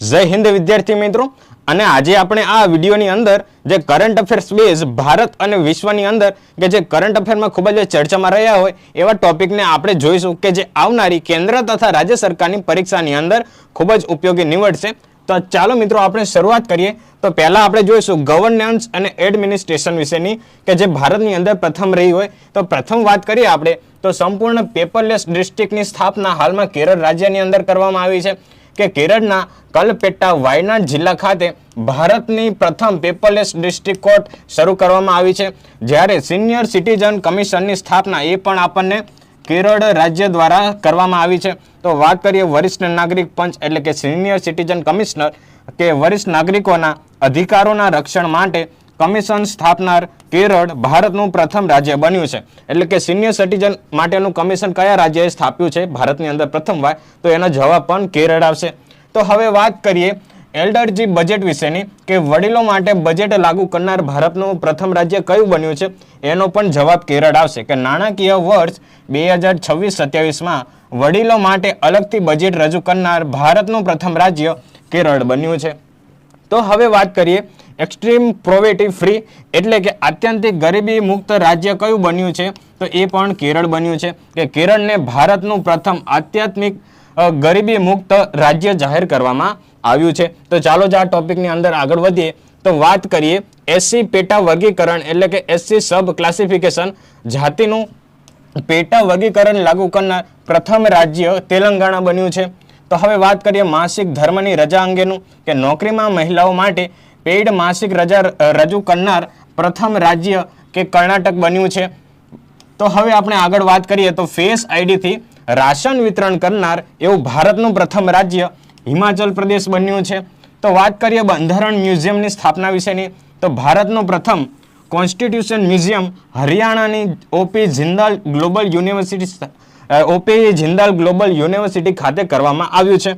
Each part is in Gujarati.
જય હિન્દ વિદ્યાર્થી મિત્રો, અને આજે આપણે આ વિડીયોની અંદર જે કરંટ અફેર્સ બેઝ ભારત અને વિશ્વની અંદર કે જે કરંટ અફેરમાં ખૂબ જ ચર્ચામાં રહ્યા હોય એવા ટોપિકને આપણે જોઈશું કે જે આવનારી કેન્દ્ર તથા રાજ્ય સરકારની પરીક્ષાની અંદર ખૂબ જ ઉપયોગી નીવડશે. તો ચાલો મિત્રો આપણે શરૂઆત કરીએ. તો પહેલા આપણે જોઈશું ગવર્નન્સ અને એડમિનિસ્ટ્રેશન વિશેની કે જે ભારતની અંદર પ્રથમ રહી હોય. તો પ્રથમ વાત કરીએ આપણે તો સંપૂર્ણ પેપરલેસ ડિસ્ટ્રિક્ટની સ્થાપના હાલમાં કેરળ રાજ્યની અંદર કરવામાં આવી છે કે કેરળના કલપેટ્ટા વાયનાડ જિલ્લા ખાતે ભારતની પ્રથમ પેપરલેસ ડિસ્ટ્રિક્ટ કોર્ટ શરૂ કરવામાં આવી છે. જ્યારે સિનિયર સિટીઝન કમિશનની સ્થાપના એ પણ આપણને કેરળ રાજ્ય દ્વારા કરવામાં આવી છે. તો વાત કરીએ વરિષ્ઠ નાગરિક પંચ એટલે કે સિનિયર સિટીઝન કમિશનર કે વરિષ્ઠ નાગરિકોના અધિકારોના રક્ષણ માટે કમિશન સ્થાપનાર કેરળ ભારતનું પ્રથમ રાજ્ય બન્યું છે. એટલે કે સિનિયર સિટીઝન માટેનું કમિશન કયા રાજ્યએ સ્થાપ્યું છે ભારતની અંદર પ્રથમવાર? તો એનો જવાબ પણ કેરળ આવશે. તો હવે વાત કરીએ એલ્ડરજી બજેટ વિશેની કે વડીલો માટે બજેટ લાગુ કરનાર ભારતનું પ્રથમ રાજ્ય કયું બન્યું છે? એનો પણ જવાબ કેરળ આવશે કે નાણાકીય વર્ષ 2026-27માં વડીલો માટે અલગથી બજેટ રજૂ કરનાર ભારતનું પ્રથમ રાજ્ય કેરળ બન્યું છે. તો હવે વાત કરીએ એક્સ્ટ્રીમ પોવર્ટી ફ્રી એટલે કે આત્યંતિક ગરીબી મુક્ત રાજ્ય કયું બન્યું છે? તો એ પણ કેરળ બન્યું છે કે કેરળને ભારતનું પ્રથમ આધ્યાત્મિક ગરીબી મુક્ત રાજ્ય જાહેર કરવામાં આવ્યું છે. તો ચાલો જ આ ટોપિકની અંદર આગળ વધીએ. તો વાત કરીએ એસસી પેટા વર્ગીકરણ એટલે કે એસસી સબ ક્લાસિફિકેશન જાતિનું પેટા વર્ગીકરણ લાગુ કરનાર પ્રથમ રાજ્ય તેલંગાણા બન્યું છે. તો હવે વાત કરીએ માસિક ધર્મની રજા અંગેનું કે નોકરીમાં મહિલાઓ માટે પેઇડ માસિક રજા રજૂ કરનાર પ્રથમ રાજ્ય કે કર્ણાટક બન્યું છે. તો હવે આપણે આગળ વાત કરીએ તો ફેસ આઈડીથી રાશન વિતરણ કરનાર એવું ભારતનું પ્રથમ રાજ્ય હિમાચલ પ્રદેશ બન્યું છે. તો વાત કરીએ બંધારણ મ્યુઝિયમની સ્થાપના વિશેની તો ભારતનું પ્રથમ કોન્સ્ટિટ્યુશન મ્યુઝિયમ હરિયાણાની ઓપી જિંદાલ ગ્લોબલ યુનિવર્સિટી ખાતે કરવામાં આવ્યું છે.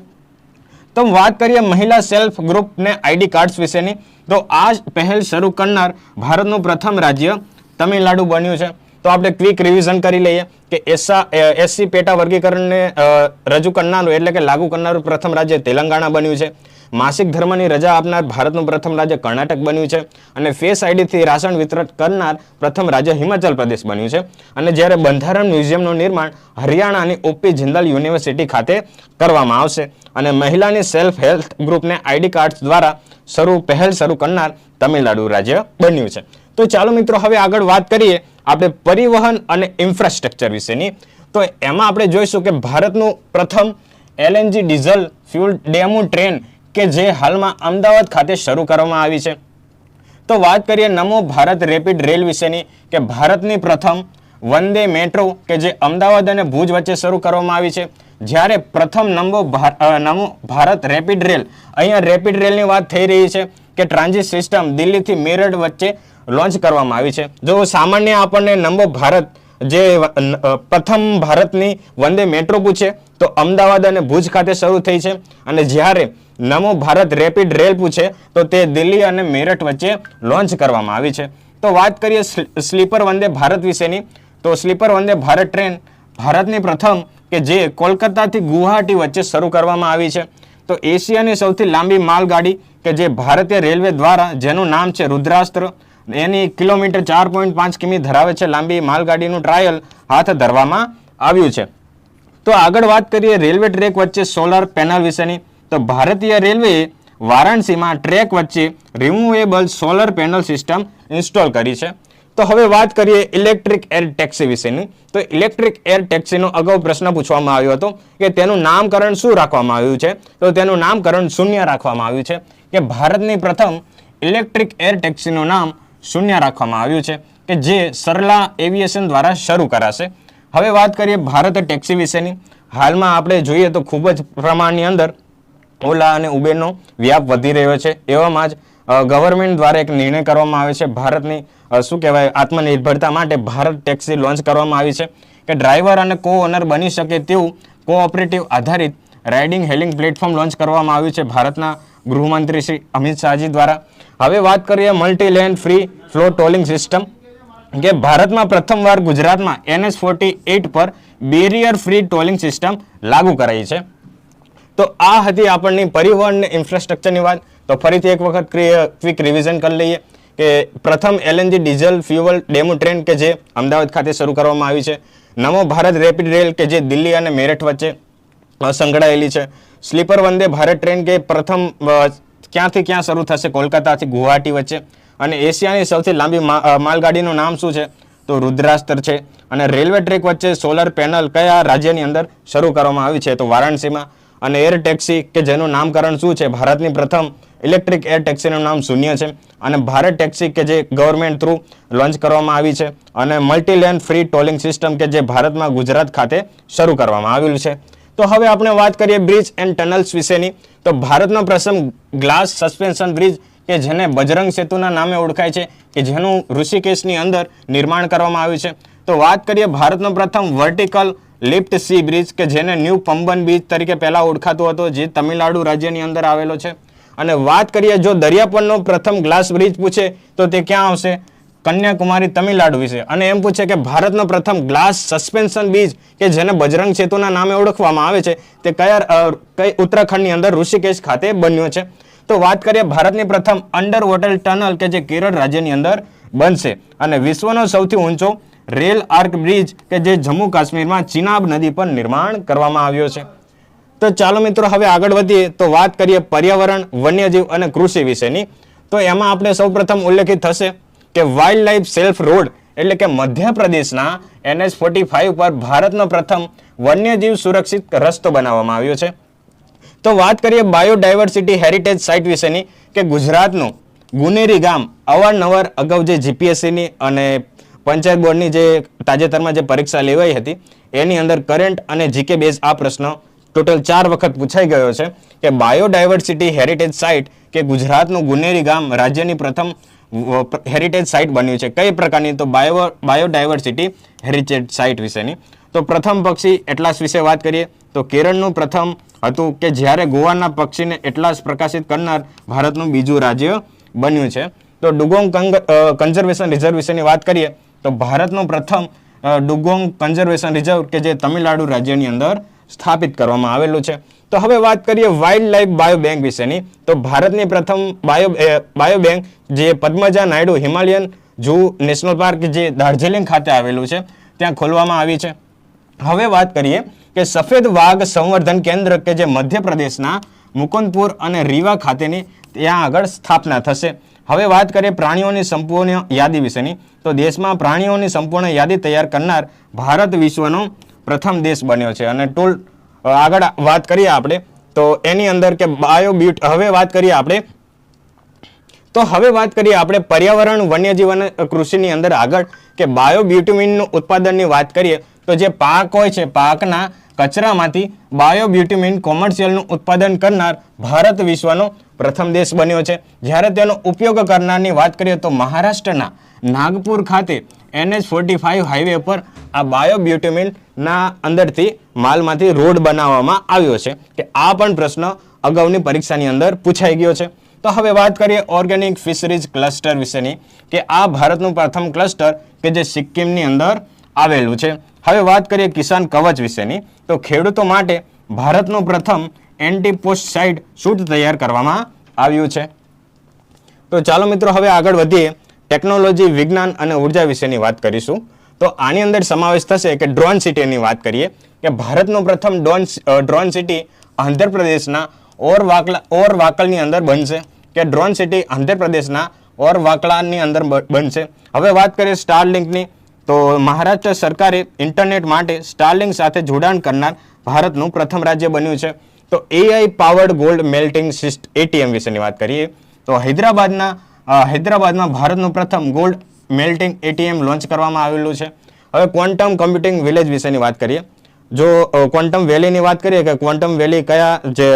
તો વાત કરીએ મહિલા સેલ્ફ ગ્રુપને આઈડી કાર્ડ્સ વિશેની તો આ પહેલ શરૂ કરનાર ભારતનું પ્રથમ રાજ્ય તમિલનાડુ બન્યું છે. તો આપણે ક્વિક રિવિઝન કરી લઈએ કે એસસી પેટા વર્ગીકરણને રજૂ કરનારું એટલે કે લાગુ કરનારું પ્રથમ રાજ્ય તેલંગાણા બન્યું છે. માસિક ધર્મની રજા આપનાર ભારતનું પ્રથમ રાજ્ય કર્ણાટક બન્યું છે. અને ફેસ આઈડીથી રાશન વિતરણ કરનાર પ્રથમ રાજ્ય હિમાચલ પ્રદેશ બન્યું છે. અને જ્યારે બંધારણ મ્યુઝિયમનું નિર્માણ હરિયાણાની ઓપી જિંદાલ યુનિવર્સિટી ખાતે કરવામાં આવશે. અને મહિલાની સેલ્ફ હેલ્થ ગ્રુપને આઈડી કાર્ડ્સ દ્વારા પહેલ શરૂ કરનાર તમિલનાડુ રાજ્ય બન્યું છે. તો ચાલો મિત્રો હવે આગળ વાત કરીએ આપણે પરિવહન અને ઇન્ફ્રાસ્ટ્રક્ચર વિશેની. તો એમાં આપણે જોઈશું કે ભારતનું પ્રથમ LNG diesel fuel demo train કે જે હાલમાં અમદાવાદ ખાતે શરૂ કરવામાં આવી છે. તો વાત કરીએ નમો ભારત રેપિડ રેલ વિશેની કે ભારતની પ્રથમ વંદે મેટ્રો કે જે અમદાવાદ અને ભુજ વચ્ચે શરૂ કરવામાં આવી છે. જ્યારે પ્રથમ નમો ભારત રેપિડ રેલ, અહીંયા રેપિડ રેલની વાત થઈ રહી છે કે ટ્રાન્ઝિટ સિસ્ટમ દિલ્હીથી મેરઠ વચ્ચે લોન્ચ કરવામાં આવી છે. જો સામાન્ય આપણને નમો ભારત જે પ્રથમ ભારતની વંદે મેટ્રો પૂછે તો અમદાવાદ અને ભુજ ખાતે શરૂ થઈ છે. અને જ્યારે નમો ભારત રેપિડ રેલ પૂછે તો તે દિલ્હી અને મેરઠ વચ્ચે લોન્ચ કરવામાં આવી છે. તો વાત કરીએ સ્લીપર વંદે ભારત વિશેની તો સ્લીપર વંદે ભારત ટ્રેન ભારતની પ્રથમ કે જે કોલકાતાથી ગુવાહાટી વચ્ચે શરૂ કરવામાં આવી છે. તો એશિયાની સૌથી લાંબી માલગાડી કે જે ભારતીય રેલવે દ્વારા જેનું નામ છે રુદ્રાસ્ત્ર એની કિલોમીટર 4.5 કિમી ધરાવે છે લાંબી માલગાડીનું ટ્રાયલ હાથ ધરવામાં આવ્યું છે. તો આગળ વાત કરીએ રેલવે ટ્રેક વચ્ચે સોલર પેનલ વિશેની તો ભારતીય રેલવેએ વારાણસીમાં ટ્રેક વચ્ચે removable solar panel system install કરી છે. તો હવે વાત કરીએ ઇલેક્ટ્રિક એર ટેક્સી વિશેની. તો ઇલેક્ટ્રિક એર ટેક્સીનો અગાઉ પ્રશ્ન પૂછવામાં આવ્યો હતો કે તેનું નામકરણ શું રાખવામાં આવ્યું છે? તો તેનું નામકરણ શૂન્ય રાખવામાં આવ્યું છે કે ભારતની પ્રથમ ઇલેક્ટ્રિક એર ટેક્સીનું નામ શૂન્ય રાખવામાં આવ્યું છે કે જે સરલા એવિએશન દ્વારા શરૂ કરાશે. હવે વાત કરીએ ભારત ટેક્સી વિશેની. હાલમાં આપણે જોઈએ તો ખૂબ જ પ્રમાણની અંદર ઓલા અને ઉબેરનો વ્યાપ વધી રહ્યો છે. એવામાં જ ગવર્મેન્ટ દ્વારા એક નિર્ણય કરવામાં આવે છે ભારતની શું કહેવાય આત્મનિર્ભરતા માટે ભારત ટેક્સી લોન્ચ કરવામાં આવી છે કે ડ્રાઈવર અને કો ઓનર બની શકે તેવું કોઓપરેટિવ આધારિત રાઇડિંગ હેલિંગ પ્લેટફોર્મ લોન્ચ કરવામાં આવ્યું છે ભારતના ગૃહમંત્રી શ્રી અમિત શાહજી દ્વારા. હવે વાત કરીએ multi lane free flow tolling system કે ભારતમાં પ્રથમવાર ગુજરાતમાં NH-48 પર બેરિયર ફ્રી ટોલિંગ સિસ્ટમ લાગુ કરાઈ છે. તો આ હતી આપણની પરિવહન અને ઇન્ફ્રાસ્ટ્રક્ચરની વાત. તો ફરીથી એક વખત ક્વિક રિવિઝન કરી લઈએ કે પ્રથમ LNG diesel fuel demo train કે જે અમદાવાદ ખાતે શરૂ કરવામાં આવી છે. નમો ભારત રેપિડ રેલ કે જે દિલ્હી અને મેરઠ વચ્ચે સંકળાયેલી છે. સ્લીપર વંદે ભારત ટ્રેન કે પ્રથમ ક્યાંથી ક્યાં શરૂ થશે? કોલકાતાથી ગુવાહાટી વચ્ચે. અને એશિયાની સૌથી લાંબી માલગાડીનું નામ શું છે? તો રુદ્રાસ્ત્ર છે. અને રેલવે ટ્રેક વચ્ચે સોલર પેનલ કયા રાજ્યની અંદર શરૂ કરવામાં આવી છે? તો વારાણસીમાં. અને એર ટેક્સી કે જેનું નામકરણ શું છે? ભારતની પ્રથમ ઇલેક્ટ્રિક એર ટેક્સીનું નામ શૂન્ય છે. અને ભારત ટેક્સી કે જે ગવર્મેન્ટ થ્રુ લોન્ચ કરવામાં આવી છે. અને મલ્ટી લેન ફ્રી ટોલિંગ સિસ્ટમ કે જે ભારતમાં ગુજરાત ખાતે શરૂ કરવામાં આવેલું છે. તો હવે આપણે વાત કરીએ બ્રિજ એન્ડ ટનલ્સ વિશેની. તો ભારતનો પ્રથમ ગ્લાસ સસ્પેન્શન બ્રિજ કે જેને બજરંગ સેતુના નામે ઓળખાય છે કે જેનું ઋષિકેશની અંદર નિર્માણ કરવામાં આવ્યું છે. તો વાત કરીએ ભારતનો પ્રથમ વર્ટિકલ લિફ્ટ સી બ્રિજ કે જેને ન્યૂ પંબન બ્રિજ તરીકે પહેલા ઓળખાતો હતો જે તમિલનાડુ રાજ્યની અંદર આવેલો છે. અને વાત કરીએ જો દરિયા પરનો પ્રથમ ગ્લાસ બ્રિજ પૂછે તો તે ક્યાં આવશે? કન્યાકુમારી તમિલનાડુ વિશે. અને એમ પૂછે કે ભારતનો પ્રથમ ગ્લાસ સસ્પેન્શન બ્રિજ કે જેને બજરંગ સેતુના નામે ઓળખવામાં આવે છે તે કઈ ઉત્તરાખંડની અંદર ઋષિકેશ ખાતે બન્યો છે. તો વાત કરીએ ભારતની પ્રથમ અંડર વોટર ટનલ કે જે કેરળ રાજ્યની અંદર બનશે. અને વિશ્વનો સૌથી ઊંચો રેલ આર્ક બ્રિજ કે જે જમ્મુ કાશ્મીરમાં ચિનાબ નદી પર નિર્માણ કરવામાં આવ્યો છે. તો ચાલો મિત્રો હવે આગળ વધીએ તો વાત કરીએ પર્યાવરણ, વન્યજીવ અને કૃષિ વિશેની. તો એમાં આપણે સૌપ્રથમ ઉલ્લેખિત થશે કે વાઇલ્ડ લાઇફ સેલ્ફ રોડ એટલે કે મધ્યપ્રદેશના NH45 પર ભારતનો પ્રથમ વન્યજીવ સુરક્ષિત રસ્તો બનાવવામાં આવ્યો છે. તો વાત કરીએ બાયોડાયવર્સિટી હેરિટેજ સાઇટ વિશેની કે ગુજરાતનું ગુનેરી ગામ અવારનવાર અગાઉ જે GPSCની અને પંચાયત બોર્ડની જે તાજેતરમાં જે પરીક્ષા લેવાઈ હતી એની અંદર કરંટ અને જીકે બેઝ આ પ્રશ્ન ટોટલ 4 વખત પૂછાઈ ગયો છે કે બાયોડાયવર્સિટી હેરિટેજ સાઇટ કે ગુજરાતનું ગુનેરી ગામ રાજ્યની પ્રથમ હેરિટેજ સાઇટ બન્યું છે. કઈ પ્રકારની? તો બાયોડાયવર્સિટી હેરિટેજ સાઇટ વિશેની. તો પ્રથમ પક્ષી એટલાસ વિશે વાત કરીએ તો કેરળનું પ્રથમ હતું કે જ્યારે ગોવાના પક્ષીને એટલાસ પ્રકાશિત કરનાર ભારતનું બીજું રાજ્ય બન્યું છે. તો ડુગોંગ કન્ઝર્વેશન રિઝર્વ વિશેની વાત કરીએ તો ભારતનું પ્રથમ ડુગોંગ કન્ઝર્વેશન રિઝર્વ કે જે તમિલનાડુ રાજ્યની અંદર સ્થાપિત કરવામાં આવેલું છે. તો હવે વાત કરીએ વાઇલ્ડ લાઇફ બાયો બેંક વિશેની. તો ભારતની પ્રથમ બાયો બેંક જે Padmaja Naidu Himalayan zoo national park જે દાર્જિલિંગ ખાતે આવેલું છે ત્યાં ખોલવામાં આવી છે. હવે વાત કરીએ કે સફેદ વાઘ સંવર્ધન કેન્દ્ર કે જે મધ્યપ્રદેશના મુકુંદપુર અને રીવા ખાતેની ત્યાં આગળ સ્થાપના થશે. હવે વાત કરીએ પ્રાણીઓની સંપૂર્ણ યાદી વિશેની. તો દેશમાં પ્રાણીઓની સંપૂર્ણ યાદી તૈયાર કરનાર ભારત વિશ્વનો પ્રથમ દેશ બન્યો છે. અને આગળ વાત કરીએ આપણે તો એની અંદર કે હવે વાત કરીએ આપણે પર્યાવરણ, વન્યજીવ અને કૃષિની અંદર આગળ કે બાયોબ્યુટિમિનનું ઉત્પાદનની વાત કરીએ તો જે પાક હોય છે પાકના કચરામાંથી બાયોબ્યુટિમિન કોમર્શિયલનું ઉત્પાદન કરનાર ભારત વિશ્વનો પ્રથમ દેશ બન્યો છે. જ્યારે તેનો ઉપયોગ કરનારની વાત કરીએ તો મહારાષ્ટ્રના નાગપુર ખાતે NH45 હાઈવે પર આ બાયોબ્યુટિમિનના અંદરથી માલમાંથી રોડ બનાવવામાં આવ્યો છે કે આ પણ પ્રશ્ન અગાઉની પરીક્ષાની અંદર પૂછાઈ ગયો છે. તો હવે વાત કરીએ ઓર્ગેનિક ફિશરીઝ ક્લસ્ટર વિશેની કે આ ભારતનું પ્રથમ ક્લસ્ટર કે જે સિક્કિમની અંદર આવેલું છે. હવે વાત કરીએ કિસાન કવચ વિશેની. તો ખેડૂતો માટે ભારતનું પ્રથમ એન્ટીપોસ્ટસાઇડ સૂટ તૈયાર કરવામાં આવ્યું છે. તો ચાલો મિત્રો હવે આગળ વધીએ ટેકનોલોજી, વિજ્ઞાન અને ઉર્જા વિશેની વાત કરીશું. તો આની અંદર સમાવેશ થશે કે ડ્રોન સિટીની વાત કરીએ કે ભારતનું પ્રથમ ડ્રોન સિટી આંધ્રપ્રદેશના ઓરવાકલની અંદર બનશે કે ડ્રોન સિટી આંધ્રપ્રદેશના ઓરવાકલાની અંદર બનશે. હવે વાત કરીએ સ્ટારલિંકની તો મહારાષ્ટ્ર સરકારે ઇન્ટરનેટ માટે સ્ટારલિંક સાથે જોડાણ કરનાર ભારતનું પ્રથમ રાજ્ય બન્યું છે. તો AI powered gold melting ATM વિશેની વાત કરીએ તો હૈદરાબાદમાં ભારતનું પ્રથમ ગોલ્ડ મેલ્ટિંગ ATM લોન્ચ કરવામાં આવેલું છે. હવે ક્વોન્ટમ કમ્પ્યુટિંગ વિલેજ વિશેની વાત કરીએ. જો ક્વોન્ટમ વેલીની વાત કરીએ કે ક્વોન્ટમ વેલી કયા જે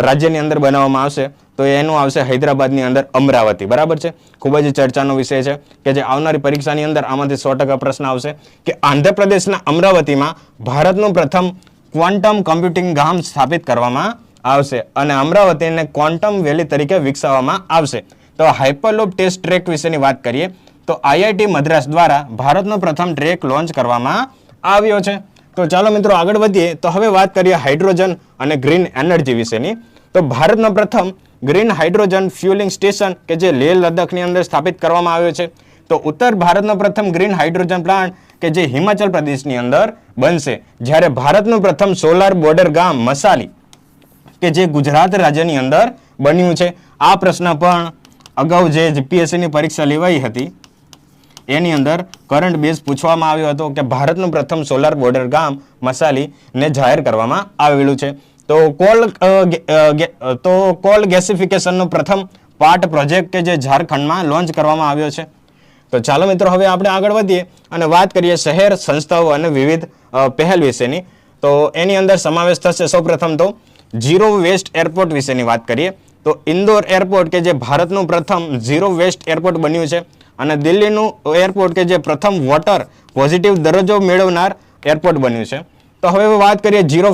રાજ્યની અંદર બનાવવામાં આવશે તો એનું આવશે હૈદરાબાદની અંદર અમરાવતી. બરાબર છે. ખૂબ જ ચર્ચાનો વિષય છે કે જે આવનારી પરીક્ષાની અંદર આમાંથી 100% પ્રશ્ન આવશે કે આંધ્રપ્રદેશના અમરાવતીમાં ભારતનું પ્રથમ ક્વોન્ટમ કમ્પ્યુટિંગ ગામ સ્થાપિત કરવામાં આવશે અને અમરાવતીને ક્વોન્ટમ વેલી તરીકે વિકસાવવામાં આવશે. તો હાઇપરલૂપ ટેસ્ટ ટ્રેક વિશેની વાત કરીએ તો IIT મદ્રાસ દ્વારા ભારતનો પ્રથમ ટ્રેક લોન્ચ કરવામાં આવ્યો છે. તો ચાલો મિત્રો આગળ વધીએ. તો હવે વાત કરીએ હાઇડ્રોજન અને ગ્રીન એનર્જી વિશેની. તો ભારતનો પ્રથમ ગ્રીન હાઇડ્રોજન ફ્યુલિંગ સ્ટેશન કે જે લેહ લદ્દાખની અંદર સ્થાપિત કરવામાં આવ્યો છે. તો ઉત્તર ભારતનો પ્રથમ ગ્રીન હાઇડ્રોજન પ્લાન્ટ કે જે હિમાચલ પ્રદેશની અંદર બનશે. જ્યારે ભારતનું પ્રથમ સોલાર બોર્ડર ગામ મસાલી કે જે ગુજરાત રાજ્યની અંદર બન્યું છે. આ પ્રશ્ન પણ અગાઉ જે જીપીએસસીની પરીક્ષા લેવાઈ હતી એની અંદર કરંટ બેઝ પૂછવામાં આવ્યો હતો કે ભારતનું પ્રથમ સોલાર બોર્ડર ગામ મસાલીને જાહેર કરવામાં આવેલું છે. તો કોલ ગેસિફિકેશનનો પ્રથમ પાર્ટ પ્રોજેક્ટ કે જે ઝારખંડમાં લોન્ચ કરવામાં આવ્યો છે. તો ચાલો મિત્રો હવે આપણે આગળ વધીએ અને વાત કરીએ શહેર, સંસ્થાઓ અને વિવિધ પહેલ વિશેની. તો એની અંદર સમાવેશ થશે સૌપ્રથમ તો ઝીરો વેસ્ટ એરપોર્ટ વિશેની વાત કરીએ. તો ઇન્દોર એરપોર્ટ કે જે ભારતનું પ્રથમ ઝીરો વેસ્ટ એરપોર્ટ બન્યું છે અને દિલ્હીનું એરપોર્ટ કે જે પ્રથમ વોટર પોઝિટિવ દરજ્જો મેળવનાર એરપોર્ટ બન્યું છે. તો હવે વાત કરીએ ઝીરો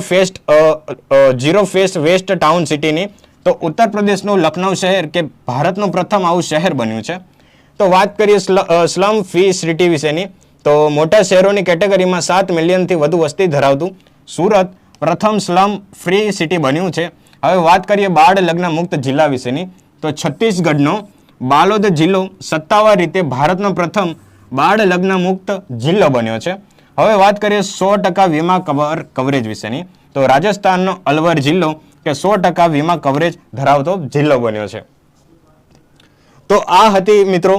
ફેસ્ટ વેસ્ટ ટાઉન સિટીની. તો ઉત્તર પ્રદેશનું લખનઉ શહેર કે ભારતનું પ્રથમ આવું શહેર બન્યું છે. તો વાત કરીએ સ્લમ ફ્રી સિટી વિશેની. તો મોટા શહેરોની કેટેગરીમાં 7 મિલિયનથી વધુ વસ્તી ધરાવતું સુરત પ્રથમ સ્લમ ફ્રી સિટી બન્યું છે. હવે વાત કરીએ બાળ લગ્ન મુક્ત જિલ્લા વિશેની. તો છત્તીસગઢનો બાલોદ જિલ્લો સત્તાવાર રીતે ભારતનો પ્રથમ બાળ લગ્ન મુક્ત જિલ્લો બન્યો છે. હવે વાત કરીએ 100% વીમા કવરેજ વિશેની. તો રાજસ્થાનનો અલવર જિલ્લો કે 100% વીમા કવરેજ ધરાવતો જિલ્લો બન્યો છે. તો આ હતી મિત્રો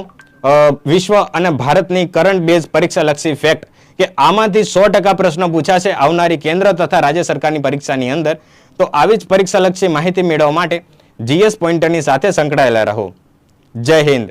વિશ્વ અને ભારતની કરંટ બેઝ પરીક્ષાલક્ષી ફેક્ટ કે આમાંથી 100% પ્રશ્નો પૂછાશે આવનારી કેન્દ્ર તથા રાજ્ય સરકારની પરીક્ષાની અંદર. તો આવી જ પરીક્ષાલક્ષી માહિતી મેળવવા માટે જીએસ પોઈન્ટરની સાથે સંકળાયેલા રહો. જય હિન્દ.